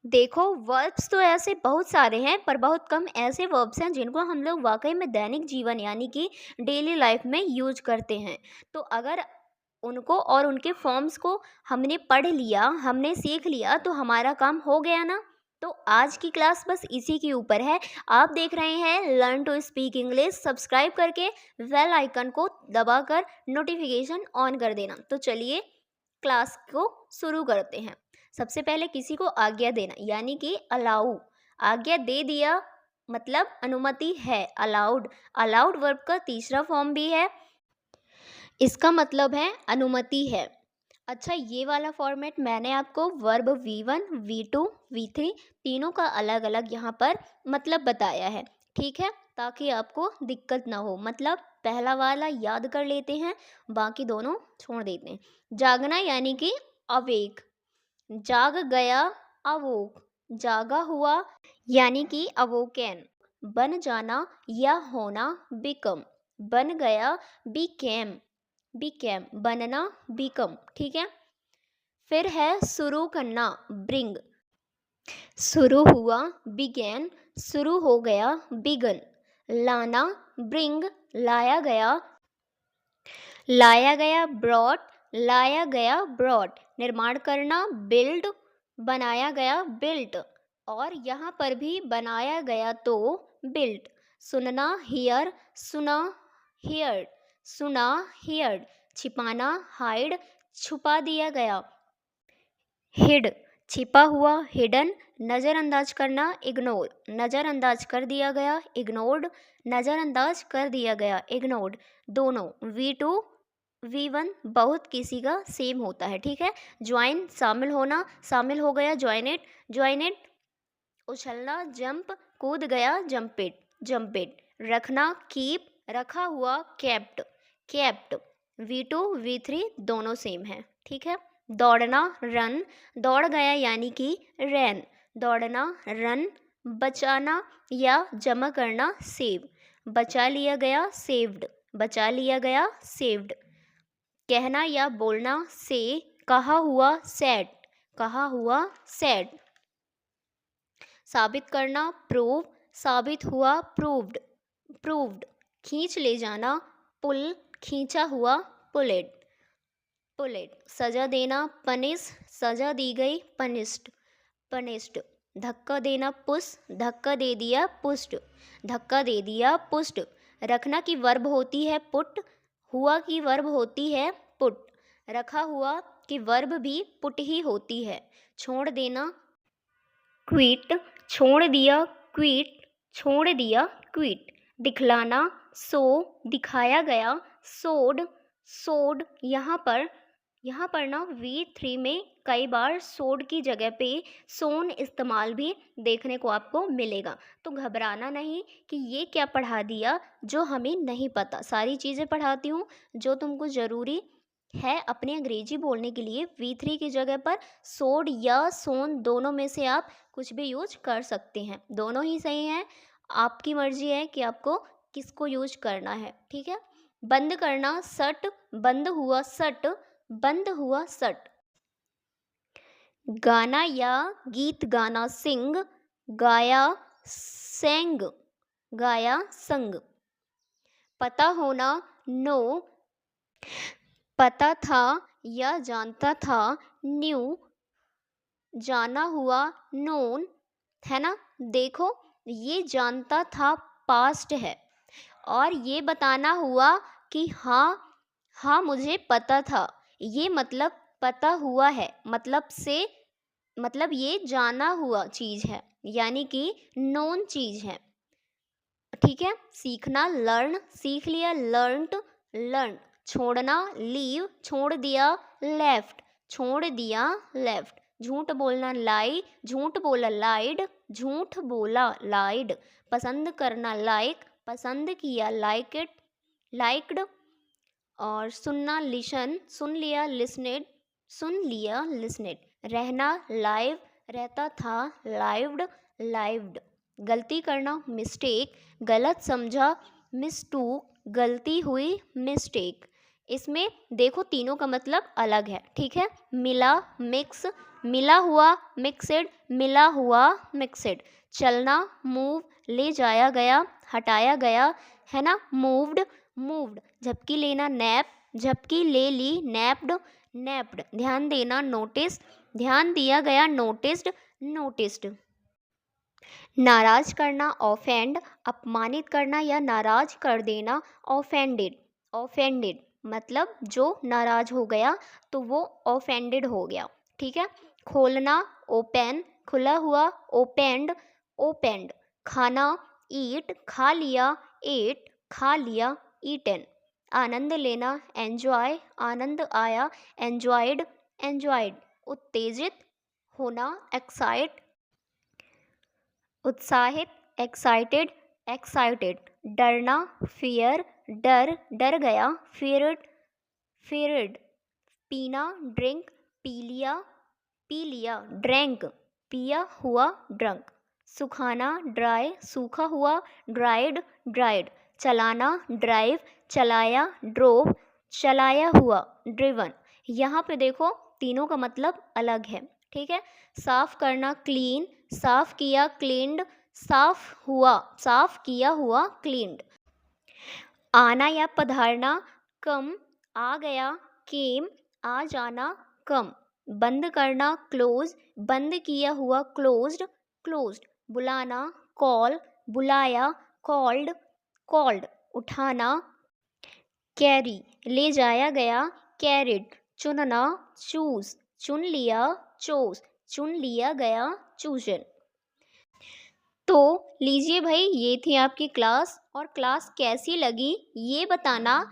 देखो, वर्ब्स तो ऐसे बहुत सारे हैं, पर बहुत कम ऐसे वर्ब्स हैं जिनको हम लोग वाकई में दैनिक जीवन यानी कि डेली लाइफ में यूज करते हैं। तो अगर उनको और उनके फॉर्म्स को हमने पढ़ लिया, हमने सीख लिया, तो हमारा काम हो गया ना। तो आज की क्लास बस इसी के ऊपर है। आप देख रहे हैं learn to speak English. Subscribe करके बेल आइकन को दबाकर नोटिफिकेशन ऑन कर देना। तो चलिए क्लास को शुरू करते हैं। सबसे पहले किसी को आज्ञा देना यानी कि अलाउ। आज्ञा दे दिया मतलब अनुमति है, अलाउड। अलाउड वर्ब का तीसरा फॉर्म भी है, इसका मतलब है अनुमति है। अच्छा, ये वाला फॉर्मेट मैंने आपको वर्ब V1, V2, V3 तीनों का अलग अलग यहाँ पर मतलब बताया है, ठीक है, ताकि आपको दिक्कत ना हो। मतलब पहला वाला याद कर लेते हैं, बाकी दोनों छोड़ देते हैं। जागना यानी कि अवेक, जाग गया अवोक, जागा हुआ यानी कि अवोकेन। बन जाना या होना बिकम, बन गया बिकेम, बिकेम बनना बिकम, ठीक है। फिर है शुरू करना ब्रिंग, शुरू हुआ बिगेन, शुरू हो गया बिगन। लाना ब्रिंग, लाया गया, लाया गया ब्रॉट, लाया गया ब्रॉट। निर्माण करना बिल्ड, बनाया गया बिल्ट, और यहाँ पर भी बनाया गया तो बिल्ट। सुनना हियर, सुना हियर्ड, सुना हियर्ड। छिपाना हाइड, छुपा दिया गया हिड, छिपा हुआ हिडन। नज़रअंदाज करना इग्नोर, नज़रअंदाज कर दिया गया इग्नोर्ड, नज़रअंदाज कर दिया गया इग्नोर्ड। दोनों V2 V1 बहुत किसी का सेम होता है, ठीक है। ज्वाइन शामिल होना, शामिल हो गया ज्वाइनेड, ज्वाइनेड। उछलना जंप, कूद गया जंपिड, जंपिड। रखना कीप, रखा हुआ केप्ट, केप्ट। V2 V3 दोनों सेम है, ठीक है। दौड़ना रन, दौड़ गया यानी कि रैन, दौड़ना रन। बचाना या जमा करना सेव, बचा लिया गया सेव्ड, बचा लिया गया सेव्ड। कहना या बोलना से, कहा हुआ सेड, कहा हुआ सेड। साबित करना प्रूव, साबित हुआ प्रूव्ड, प्रूव्ड। खींच ले जाना पुल, खींचा हुआ पुलेड, पुलेड। सजा देना पनिश, सजा दी गई पनिश्ड, पनिश्ड। धक्का देना पुश, धक्का दे दिया पुष्ट, धक्का दे दिया पुष्ट। रखना की वर्ब होती है पुट, हुआ की वर्ब होती है पुट, रखा हुआ की वर्ब भी पुट ही होती है। छोड़ देना क्विट, छोड़ दिया क्विट, छोड़ दिया क्विट। दिखलाना सो, दिखाया गया सोड, सोड। यहाँ पर ना V3 में कई बार सोड की जगह पे सोन इस्तेमाल भी देखने को आपको मिलेगा। तो घबराना नहीं कि ये क्या पढ़ा दिया जो हमें नहीं पता। सारी चीज़ें पढ़ाती हूँ जो तुमको ज़रूरी है अपने अंग्रेजी बोलने के लिए। V3 की जगह पर सोड या सोन दोनों में से आप कुछ भी यूज कर सकते हैं, दोनों ही सही हैं। आपकी मर्जी है कि आपको किसको यूज करना है, ठीक है। बंद करना सट, बंद हुआ सट, बंद हुआ सट। गाना या गीत गाना सिंग, गाया सेंग, गाया संग। पता होना नो, पता था या जानता था न्यू, जाना हुआ नोन, है ना। देखो, ये जानता था पास्ट है, और ये बताना हुआ कि हाँ हाँ मुझे पता था। ये मतलब पता हुआ है, मतलब से, मतलब ये जाना हुआ चीज़ है, यानी कि नोन चीज़ है, ठीक है। सीखना लर्न, सीख लिया लर्नड, लर्न। छोड़ना लीव, छोड़ दिया लेफ्ट, छोड़ दिया लेफ्ट। झूठ बोलना लाई, झूठ बोला लाइड, झूठ बोला लाइड। पसंद करना लाइक, पसंद किया लाइक इट, लाइक्ड। और सुनना लिसन, सुन लिया लिसनेड, सुन लिया लिसनेड। रहना लाइव, रहता था लाइव्ड, लाइव्ड। गलती करना मिस्टेक, गलत समझा मिस्टूक, गलती हुई मिस्टेक। इसमें देखो तीनों का मतलब अलग है, ठीक है। मिला, मिक्स, मिला हुआ, मिक्सड, मिला हुआ, मिक्सड। चलना, मूव, ले जाया गया, हटाया गया, है ना, मूव्ड, मूव्ड। झपकी लेना, नैप, झपकी ले ली, नैप्ड, नैप्ड। ध्यान देना, नोटिस, ध्यान दिया गया, नोटिस्ड, नोटिस्ड। नाराज करना, ऑफेंड, अपमानित करना या नाराज कर देना, ऑफेंडेड, ऑफेंडेड। मतलब जो नाराज हो गया तो वो ऑफेंडेड हो गया, ठीक है। खोलना, ओपन, खुला हुआ, ओपेंड, ओपेंड। खाना, ईट, खा लिया, एट, खा लिया, ईटन। आनंद लेना, एंजॉय, आनंद आया, एंजॉयड, एंजॉयड। उत्तेजित होना, एक्साइट, उत्साहित, एक्साइटेड, एक्साइटेड। डरना, फियर, डर, डर गया, फियर्ड, फियर्ड। पीना, ड्रिंक, पी लिया, पी लिया, ड्रैंक, पिया हुआ, ड्रंक। सुखाना, ड्राई, सूखा हुआ, ड्राइड, ड्राइड। चलाना, ड्राइव, चलाया, ड्रोव, चलाया हुआ, ड्रिवन। यहाँ पे देखो तीनों का मतलब अलग है, ठीक है। साफ करना, क्लीन, साफ किया, क्लीन्ड, साफ हुआ, साफ किया हुआ, क्लीन्ड। आना या पधारना, कम, आ गया, केम, आ जाना, कम। बंद करना, क्लोज, बंद किया हुआ, क्लोज्ड, क्लोज्ड। बुलाना, कॉल, बुलाया, कॉल्ड, कॉल्ड। उठाना, कैरी, ले जाया गया, कैरिड। चुनना, चूज, चुन लिया, चोज, चुन लिया गया, चूजन। तो लीजिए भाई, ये थी आपकी क्लास, और क्लास कैसी लगी ये बताना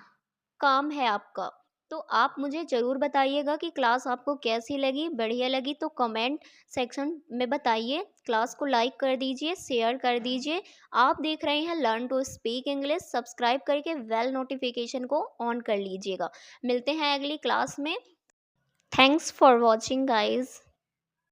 काम है आपका। तो आप मुझे ज़रूर बताइएगा कि क्लास आपको कैसी लगी, बढ़िया लगी तो कमेंट सेक्शन में बताइए। क्लास को लाइक कर दीजिए, शेयर कर दीजिए। आप देख रहे हैं learn to speak English, subscribe करके बेल नोटिफिकेशन को ऑन कर लीजिएगा। मिलते हैं अगली क्लास में। Thanks for watching guys.